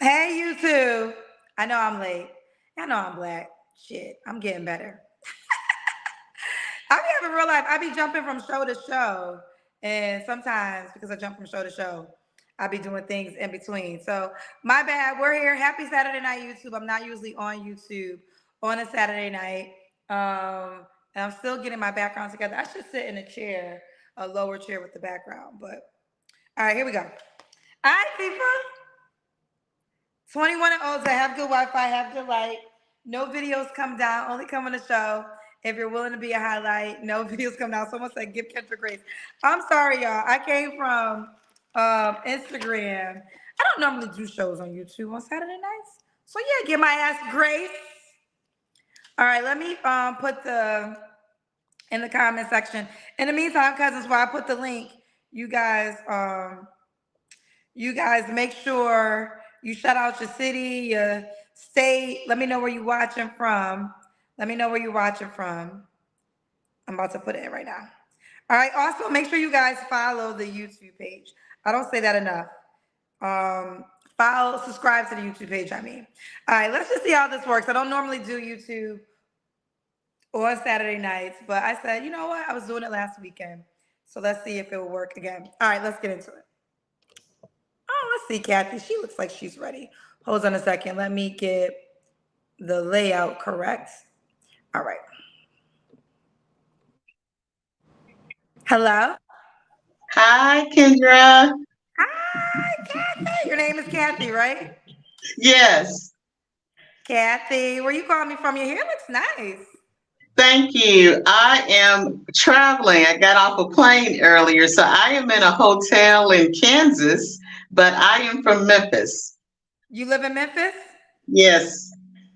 Hey, you two. I know I'm late. I know I'm black. Shit, I'm getting better. I be having real life. I be jumping from show to show, and sometimes because I jump from show to show, I be doing things in between. So my bad. We're here. Happy Saturday night, YouTube. I'm not usually on YouTube on a Saturday night, and I'm still getting my background together. I should sit in a chair, a lower chair with the background. But all right, here we go. All right, people. 21 and olds that have good Wi-Fi, have good light. No videos come down, only come on the show. If you're willing to be a highlight, no videos come down. Someone said, give Kendra grace. I'm sorry, y'all. I came from Instagram. I don't normally do shows on YouTube on Saturday nights. So yeah, give my ass grace. All right, let me put the in the comment section. In the meantime, cousins, while I put the link, you guys make sure you shout out your city, your state. Let me know where you're watching from. Let me know where you're watching from. I'm about to put it in right now. All right. Also, make sure you guys follow the YouTube page. I don't say that enough. Follow, subscribe to the YouTube page. I mean, all right. Let's just see how this works. I don't normally do YouTube or Saturday nights, but I said, you know what? I was doing it last weekend, so let's see if it will work again. All right. Let's get into it. Oh, let's see, Kathy. She looks like she's ready. Hold on a second. Let me get the layout correct. All right. Hello. Hi, Kendra. Hi, Kathy. Your name is Kathy, right? Yes, Kathy, where you calling me from? Your hair looks nice. thank you. I am traveling. I got off a plane earlier, so I am in a hotel in Kansas, but I am from Memphis. You live in Memphis? Yes,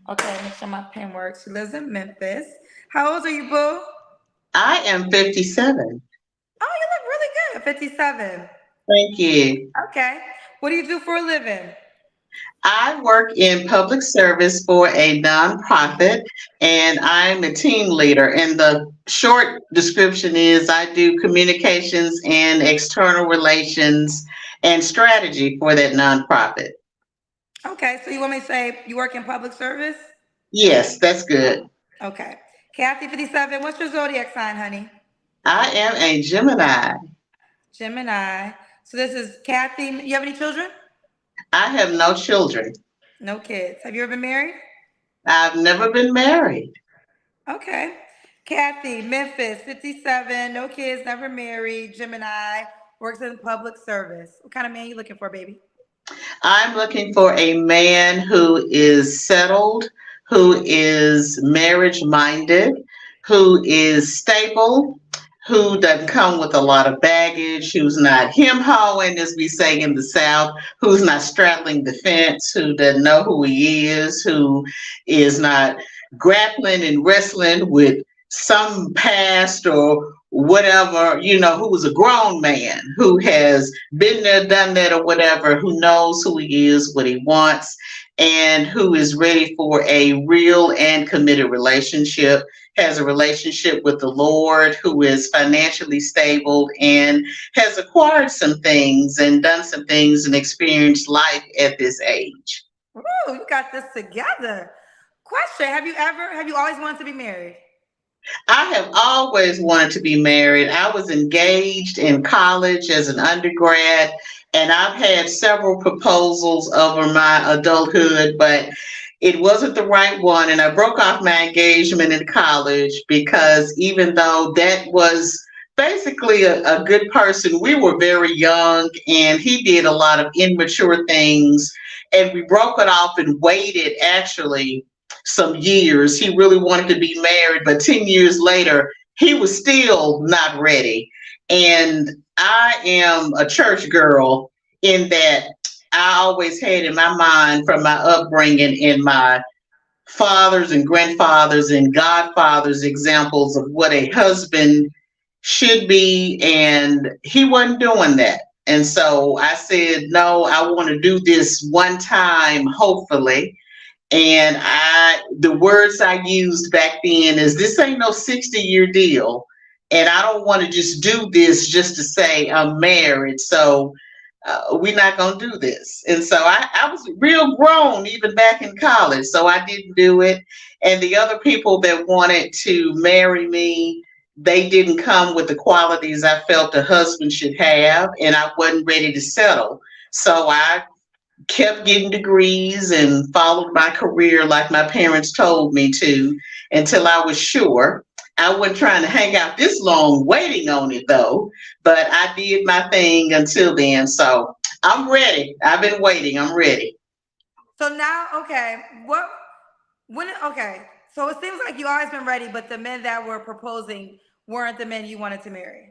Okay, make sure my pen works. She lives in Memphis. How old are you, boo? I am 57. Oh, you look really good. 57. Thank you. Okay. What do you do for a living? I work in public service for a nonprofit, and I'm a team leader. And the short description is I do communications and external relations and strategy for that nonprofit. Okay, so you want me to say you work in public service? Yes, that's good. Okay. Kathy 57, what's your zodiac sign, honey? I am a Gemini. Gemini. So this is Kathy. You have any children? I have no children. No kids. Have you ever been married? I've never been married. Okay. Kathy, Memphis, 57, no kids, never married, Gemini, works in public service. What kind of man you looking for, baby? I'm looking for a man who is settled, who is marriage minded, who is stable, who doesn't come with a lot of baggage, who's not him hawing, as we say in the South, who's not straddling the fence, who doesn't know who he is, who is not grappling and wrestling with some past or whatever, who was a grown man who has been there, done that, or whatever, who knows who he is, what he wants, and who is ready for a real and committed relationship, has a relationship with the Lord, who is financially stable and has acquired some things and done some things and experienced life at this age. Ooh, you got this together. Question, have you always wanted to be married? I have always wanted to be married. I was engaged in college as an undergrad, and I've had several proposals over my adulthood, but it wasn't the right one. And I broke off my engagement in college because even though that was basically a good person, we were very young and he did a lot of immature things. And we broke it off and waited actually some years. He really wanted to be married, but 10 years later, he was still not ready. And I am a church girl in that I always had in my mind from my upbringing and my fathers and grandfathers and godfathers examples of what a husband should be. And he wasn't doing that. And so I said, no, I want to do this one time, hopefully. And the words I used back then is this ain't no 60-year deal. And I don't want to just do this just to say I'm married. So we're not going to do this. And so I was real grown even back in college. So I didn't do it. And the other people that wanted to marry me, they didn't come with the qualities I felt a husband should have. And I wasn't ready to settle. So I kept getting degrees and followed my career like my parents told me to until I was sure. I wasn't trying to hang out this long waiting on it though, but I did my thing until then. So I'm ready. I've been waiting. I'm ready. So now, okay, okay. So it seems like you always been ready, but the men that were proposing weren't the men you wanted to marry.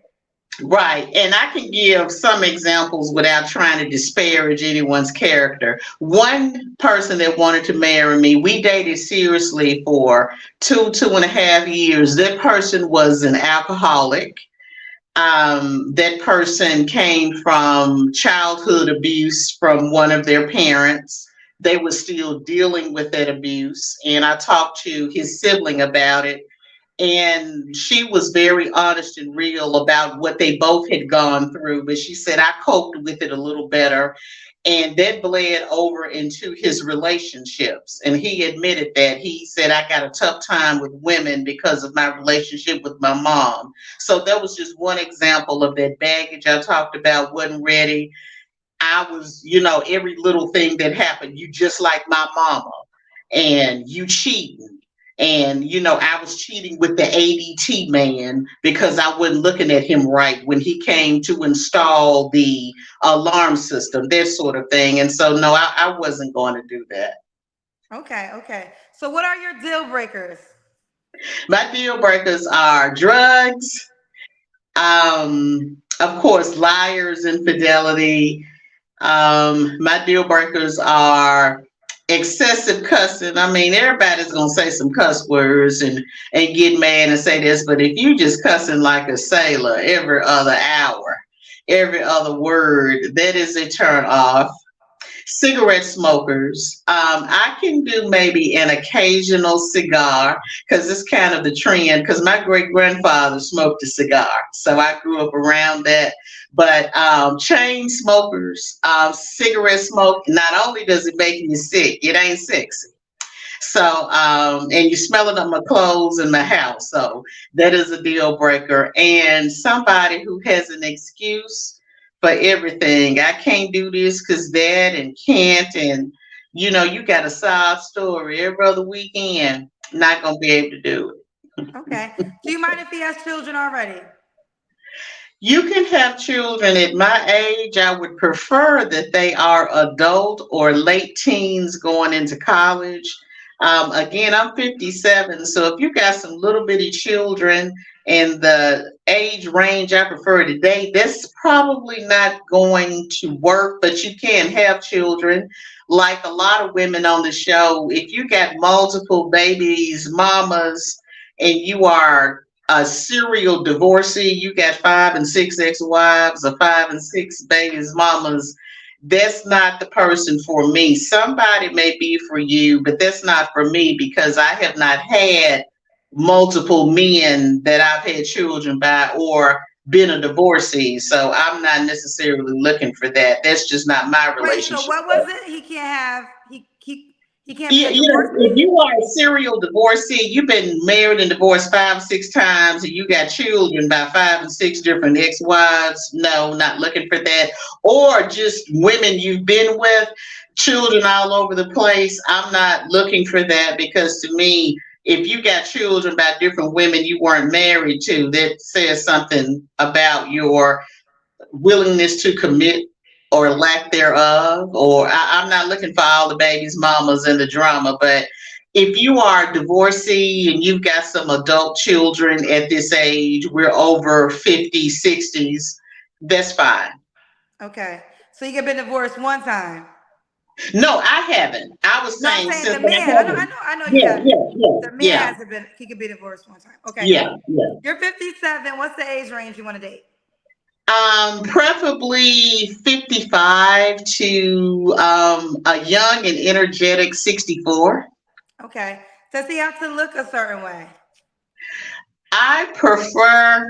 Right. And I can give some examples without trying to disparage anyone's character. One person that wanted to marry me, we dated seriously for 2.5 years. That person was an alcoholic. That person came from childhood abuse from one of their parents. They were still dealing with that abuse. And I talked to his sibling about it. And she was very honest and real about what they both had gone through. But she said, I coped with it a little better. And that bled over into his relationships. And he admitted that. He said, I got a tough time with women because of my relationship with my mom. So that was just one example of that baggage I talked about, wasn't ready. I was, every little thing that happened, you just like my mama, and you cheating. And, I was cheating with the ADT man because I wasn't looking at him right when he came to install the alarm system, that sort of thing. And so, no, I wasn't going to do that. Okay. So what are your deal breakers? My deal breakers are drugs, of course, liars, infidelity. My deal breakers are excessive cussing. I mean, everybody's gonna say some cuss words and get mad and say this, but if you just cussing like a sailor every other hour, every other word, that is a turn off. Cigarette smokers. I can do maybe an occasional cigar because it's kind of the trend. Because my great grandfather smoked a cigar, so I grew up around that. But chain smokers, cigarette smoke. Not only does it make you sick, it ain't sexy. So, and you smell it on my clothes in my house. So that is a deal breaker. And somebody who has an excuse for everything. I can't do this because that and can't. And, you got a side story every other weekend. Not going to be able to do it. Okay. Do you mind if he has children already? You can have children at my age. I would prefer that they are adult or late teens going into college. Again, I'm 57, so if you got some little bitty children and the age range I prefer to date, that's probably not going to work, but you can have children. Like a lot of women on the show, if you got multiple babies, mamas, and you are a serial divorcee, you got 5 and 6 ex-wives or 5 and 6 babies, mamas, that's not the person for me. Somebody may be for you, but that's not for me because I have not had multiple men that I've had children by or been a divorcee. So I'm not necessarily looking for that. That's just not my relationship. Wait, so what was it? He can't have, he can't be a divorcee? If you are a serial divorcee, you've been married and divorced 5, 6 times, and you got children by 5 and 6 different ex-wives. No, not looking for that. Or just women you've been with, children all over the place. I'm not looking for that because to me, if you got children by different women you weren't married to, that says something about your willingness to commit or lack thereof. Or I'm not looking for all the babies, mamas, and the drama. But if you are a divorcee and you've got some adult children at this age, we're over 50, 60s, that's fine. Okay. So you have been divorced one time? No, I haven't. I was saying the man. I know. The man hasn't been. He could be divorced one time. Okay. Yeah. You're 57. What's the age range you want to date? Preferably 55 to a young and energetic 64. Okay. Does he have to look a certain way? I prefer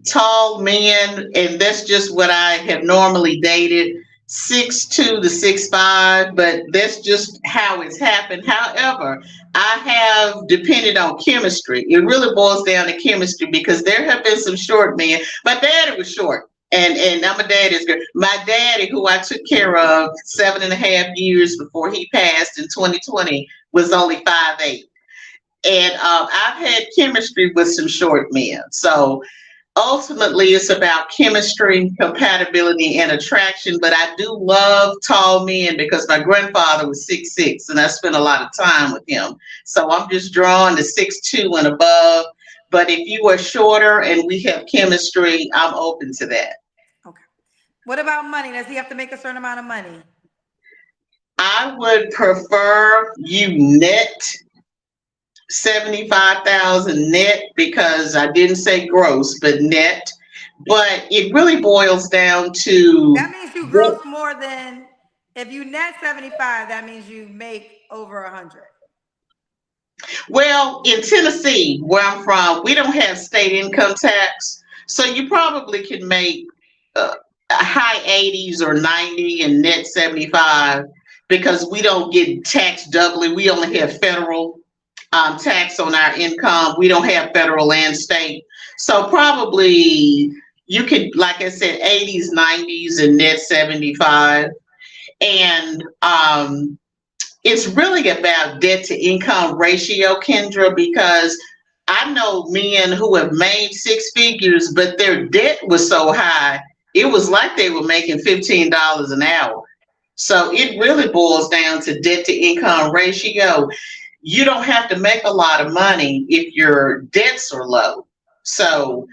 tall men, and that's just what I have normally dated, 6'2" to 6'5", but that's just how it's happened. However, I have depended on chemistry. It really boils down to chemistry because there have been some short men. My daddy was short. And I'm a daddy's girl. My daddy, who I took care of 7.5 years before he passed in 2020, was only 5'8". And I've had chemistry with some short men. So ultimately, it's about chemistry, compatibility, and attraction. But I do love tall men because my grandfather was 6'6", and I spent a lot of time with him. So I'm just drawn to 6'2" and above. But if you are shorter and we have chemistry, I'm open to that. Okay. What about money? Does he have to make a certain amount of money? I would prefer you net 75,000 net, because I didn't say gross, but net. But it really boils down to That means you gross more than, if you net 75, that means you make over 100. Well, in Tennessee, where I'm from, we don't have state income tax, so you probably can make high 80s or 90 and net 75 because we don't get taxed doubly. We only have federal tax on our income. We don't have federal and state. So probably you could, like I said, 80s, 90s, and net 75. And it's really about debt to income ratio, Kendra, because I know men who have made six figures, but their debt was so high, it was like they were making $15 an hour. So it really boils down to debt to income ratio. You don't have to make a lot of money if your debts are low. So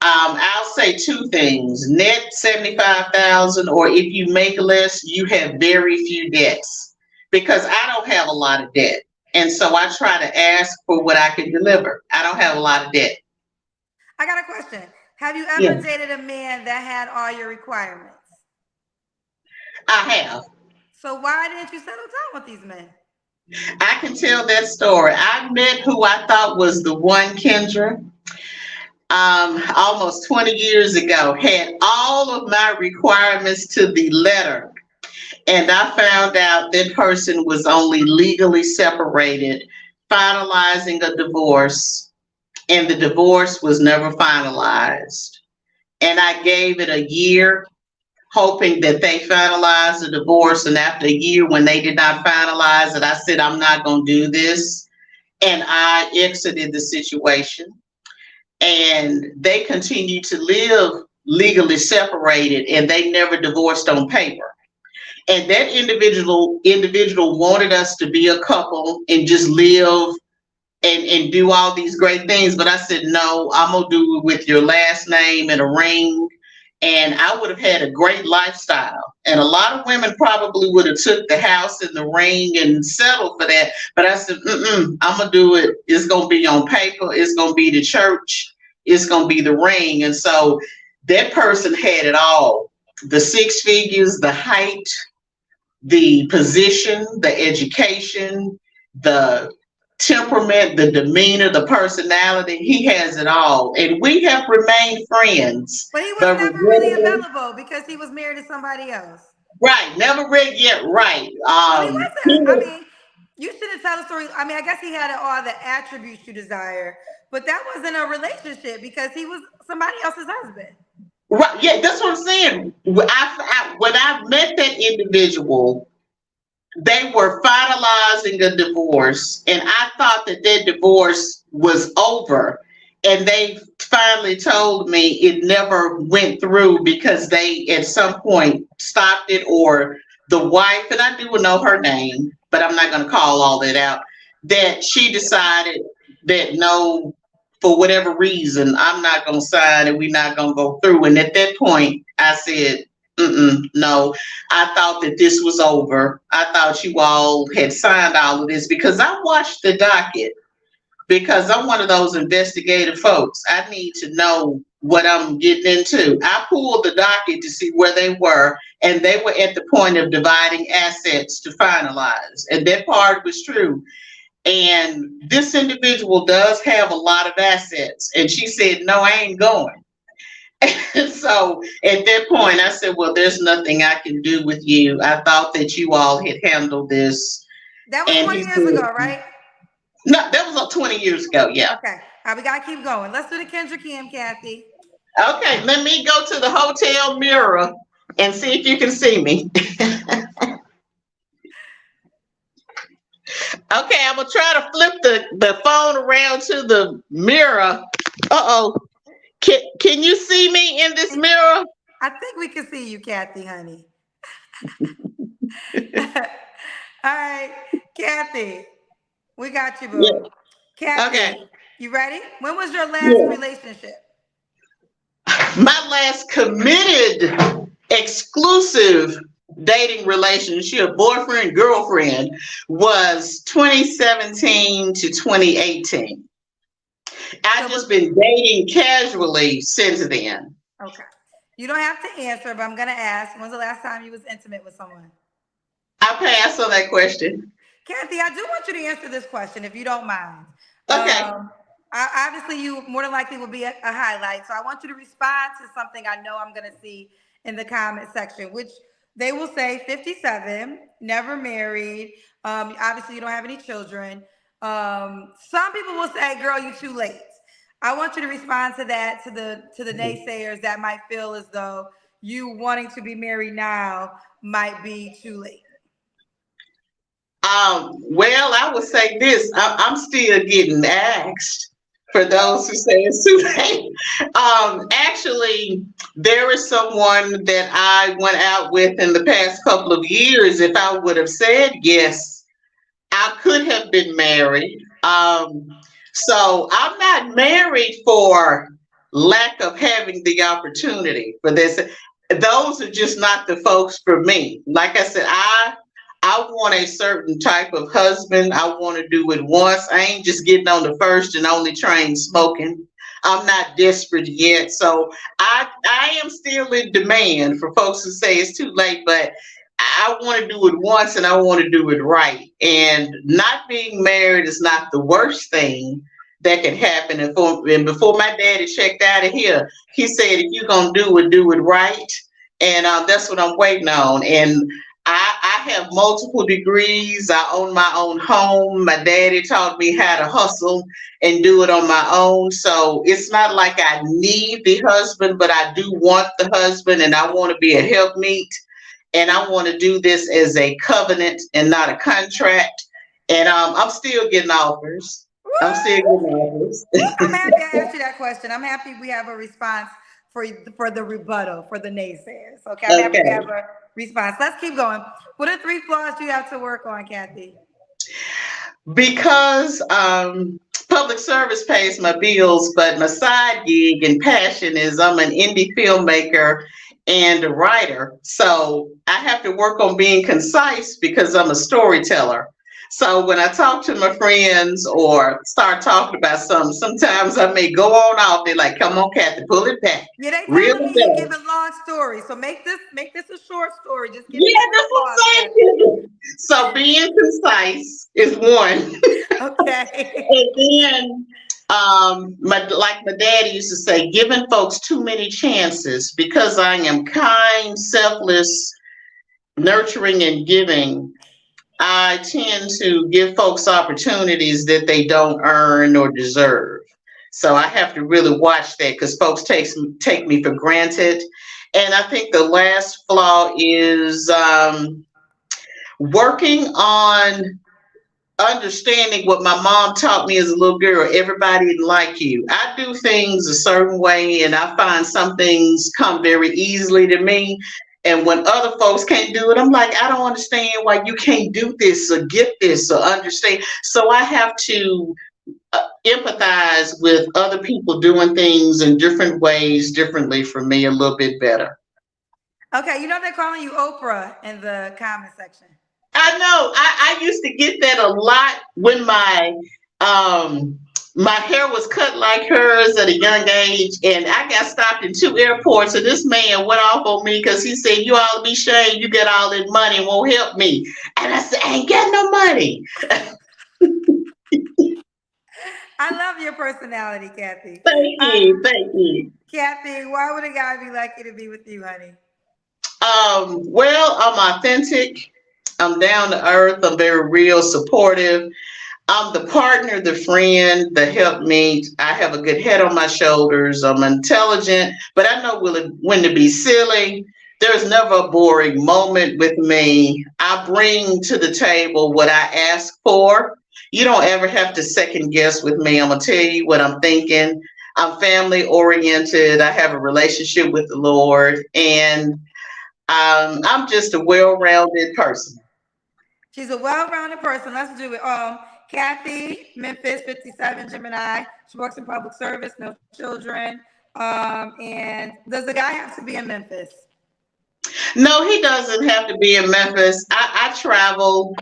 I'll say two things: net 75,000, or if you make less, you have very few debts. Because I don't have a lot of debt, and so I try to ask for what I can deliver. I don't have a lot of debt. I got a question. Have you ever Yeah, dated a man that had all your requirements? I have. So why didn't you settle down with these men? I can tell that story. I met who I thought was the one, Kendra, almost 20 years ago, had all of my requirements to the letter. And I found out that person was only legally separated, finalizing a divorce, and the divorce was never finalized. And I gave it a year, hoping that they finalized the divorce. And after a year, when they did not finalize it, I said, I'm not going to do this. And I exited the situation. And they continued to live legally separated, and they never divorced on paper. And that individual wanted us to be a couple and just live and do all these great things. But I said, no, I'm gonna do it with your last name and a ring. And I would have had a great lifestyle. And a lot of women probably would have took the house and the ring and settled for that. But I said, I'm gonna do it. It's gonna be on paper. It's gonna be the church. It's gonna be the ring. And so that person had it all: the six figures, the height, the position, the education, the temperament, the demeanor, the personality. He has it all. And we have remained friends. But he was never really available because he was married to somebody else. Right. Never read yet. Right. He wasn't. I mean, you shouldn't tell the story. I mean, I guess he had all the attributes you desire, but that wasn't a relationship because he was somebody else's husband. Right. Yeah, that's what I'm saying. When I met that individual, they were finalizing a divorce, and I thought that their divorce was over. And they finally told me it never went through because they at some point stopped it, or the wife, and I do know her name, but I'm not going to call all that out, that she decided that no, for whatever reason, I'm not going to sign and we're not going to go through. And at that point, I said, no, I thought that this was over. I thought you all had signed all of this, because I watched the docket, because I'm one of those investigative folks. I need to know what I'm getting into. I pulled the docket to see where they were, and they were at the point of dividing assets to finalize. And that part was true. And this individual does have a lot of assets. And she said, no, I ain't going. And so at that point, I said, well, there's nothing I can do with you. I thought that you all had handled this. That was And 20 he years ago, said, right? no, that was 20 years ago. Yeah. Okay. All right, we got to keep going. Let's do the Kendra Kim, Kathy. Okay. Let me go to the hotel mirror and see if you can see me. Okay. I'm going to try to flip the phone around to the mirror. Uh-oh. Can you see me in this mirror? I think we can see you, Kathy, honey. All right, Kathy, we got you, boo. Yeah. Kathy, Okay. you ready? When was your last Yeah. relationship? My last committed, exclusive dating relationship, boyfriend, girlfriend, was 2017 to 2018. I've just been dating casually since then. Okay. You don't have to answer, but I'm going to ask, when's the last time you was intimate with someone? I'll pass on that question. Kathy, I do want you to answer this question, if you don't mind. Okay. Obviously, you more than likely will be a highlight. So I want you to respond to something I know I'm going to see in the comment section, which they will say 57, never married. Obviously, you don't have any children. Some people will say, girl, you're too late. I want you to respond to that, to the naysayers that might feel as though you wanting to be married now might be too late. Well, I would say this. I'm still getting asked for those who say it's too late. Actually, there is someone that I went out with in the past couple of years. If I would have said yes, I could have been married. So I'm not married for lack of having the opportunity for this. Those are just not the folks for me. Like I said, I want a certain type of husband. I want to do it once. I ain't just getting on the first and only train smoking. I'm not desperate yet. So I am still in demand for folks who say it's too late, but I want to do it once and I want to do it right. And not being married is not the worst thing that can happen. And before my daddy checked out of here, he said, if you're going to do it right. And that's what I'm waiting on. And I have multiple degrees. I own my own home. My daddy taught me how to hustle and do it on my own. So it's not like I need the husband, but I do want the husband and I want to be a helpmeet. And I want to do this as a covenant and not a contract. And I'm still getting offers. I'm still getting offers. I'm happy I asked you that question. I'm happy we have a response for the rebuttal, for the naysayers. Okay, I'm happy we have a response. Let's keep going. What are 3 flaws you have to work on, Kathy? Because public service pays my bills, but my side gig and passion is I'm an indie filmmaker and a writer. So I have to work on being concise because I'm a storyteller. So when I talk to my friends or start talking about something, sometimes I may go on off. They're like, "Come on, Kathy, pull it back." Yeah, they tell me you give a long story. So make this a short story. Just give me that's what I'm saying. So being concise is one. Okay. And then like my daddy used to say, giving folks too many chances, because I am kind, selfless, nurturing, and giving. I tend to give folks opportunities that they don't earn or deserve. So I have to really watch that because folks take me for granted. And I think the last flaw is working on understanding what my mom taught me as a little girl. Everybody didn't like you. I do things a certain way, and I find some things come very easily to me. And when other folks can't do it, I'm like, I don't understand why you can't do this or get this or understand. So I have to empathize with other people doing things in different ways, differently for me, a little bit better. Okay, you know they're calling you Oprah in the comment section. I know. I used to get that a lot when my hair was cut like hers at a young age, and I got stopped in 2 airports, and this man went off on me because he said, "You ought to be ashamed. You get all that money and won't help me." And I said, "I ain't got no money." I love your personality, Kathy. Thank you. Thank you. Kathy, why would a guy be lucky to be with you, honey? Well, I'm authentic. I'm down to earth. I'm very real, supportive. I'm the partner, the friend, the helpmeet. I have a good head on my shoulders. I'm intelligent, but I know when to be silly. There's never a boring moment with me. I bring to the table what I ask for. You don't ever have to second guess with me. I'm going to tell you what I'm thinking. I'm family oriented. I have a relationship with the Lord, and I'm just a well rounded person. She's a well-rounded person. Let's do it. Kathy, Memphis, 57, Gemini. She works in public service, no children. And does the guy have to be in Memphis? No, he doesn't have to be in Memphis. I travel.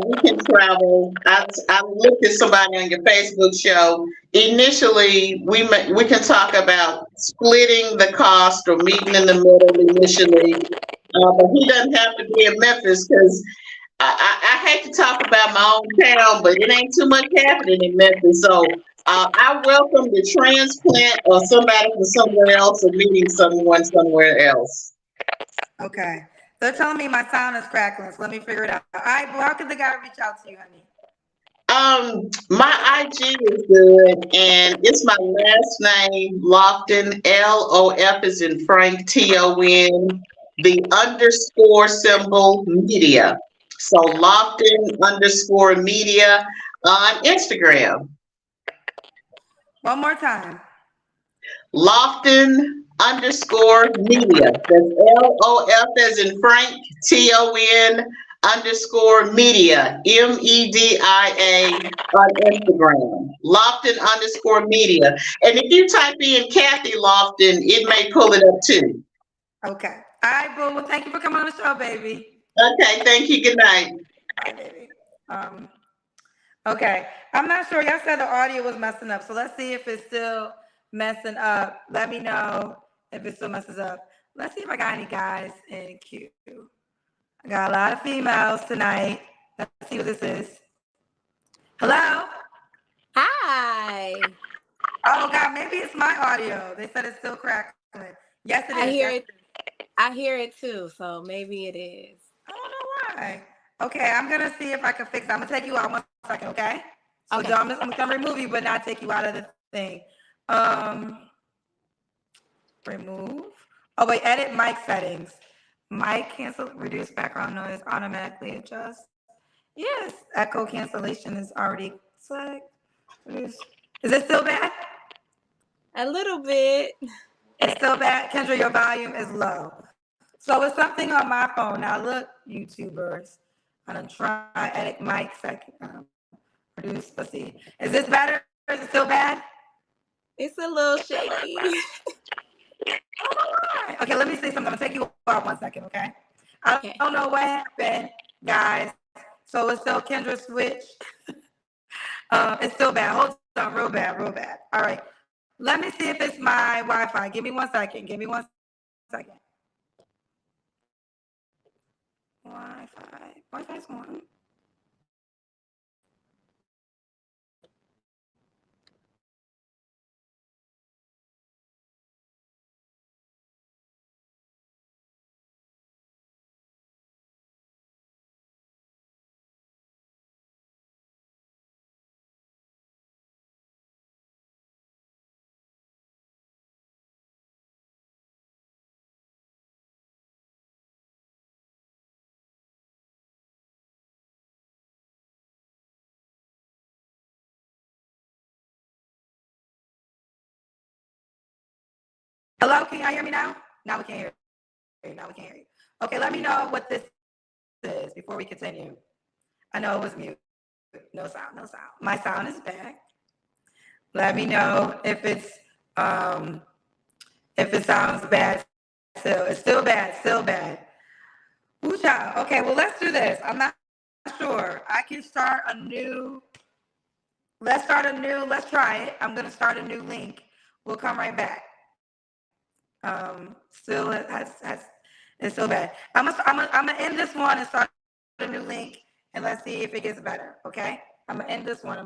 We can travel. I looked at somebody on your Facebook show. Initially, we can talk about splitting the cost or meeting in the middle initially. But he doesn't have to be in Memphis because I hate to talk about my own town, but it ain't too much happening in Memphis. So I welcome the transplant or somebody from somewhere else or meeting someone somewhere else. Okay. They're telling me my sound is crackling, so let me figure it out. All right, well, how can the guy reach out to you, honey? My IG is good, and it's my last name, Lofton. LOF is in Frank. TON. The underscore symbol media. So Lofton underscore media on Instagram. One more time. Lofton underscore media. That's LOF as in Frank. TON underscore media. MEDIA on Instagram. Lofton underscore media. And if you type in Kathy Lofton, it may pull it up too. Okay. All right, boo. Well, thank you for coming on the show, baby. Okay, thank you. Good night. Bye, baby. Okay. I'm not sure. Y'all said the audio was messing up, so let's see if it's still messing up. Let me know if it still messes up. Let's see if I got any guys in queue. I got a lot of females tonight. Let's see what this is. Hello? Hi. Oh God, maybe it's my audio. They said it's still crackling. Yes, it is. I hear it. I hear it too, so maybe it is. I don't know why. Okay, I'm gonna see if I can fix it. I'm gonna take you out 1 second, okay? So Okay. I'm gonna remove you, but not take you out of the thing. Remove. Oh wait, edit mic settings. Mic cancel, reduce background noise, automatically adjust. Yes, echo cancellation is already set. Is it still bad? A little bit. It's still bad. Kendra, your volume is low. So it's something on my phone. Now look, YouTubers. I'm gonna try edit mic second. Produce. Let's see. Is this better? Is it still bad? It's a little shaky. Okay, let me see something. I'm gonna take you out 1 second, okay? Okay. I don't know what happened, guys. So it's still Kendra switch. It's still bad. Hold on, real bad, real bad. All right. Let me see if it's my Wi-Fi. Give me 1 second. Give me 1 second. Wi-Fi's on. Hello, can y'all hear me now? Now we can't hear you. Now we can't hear you. Okay, let me know what this is before we continue. I know it was mute. No sound, no sound. My sound is back. Let me know if it sounds bad. Still, it's still bad, still bad. Ooh, child. Okay, well, let's do this. I'm not sure. I can start a new. Let's try it. I'm gonna start a new link. We'll come right back. Still, it's still bad. I'm gonna end this one and start a new link, and let's see if it gets better. Okay. I'm gonna end this one.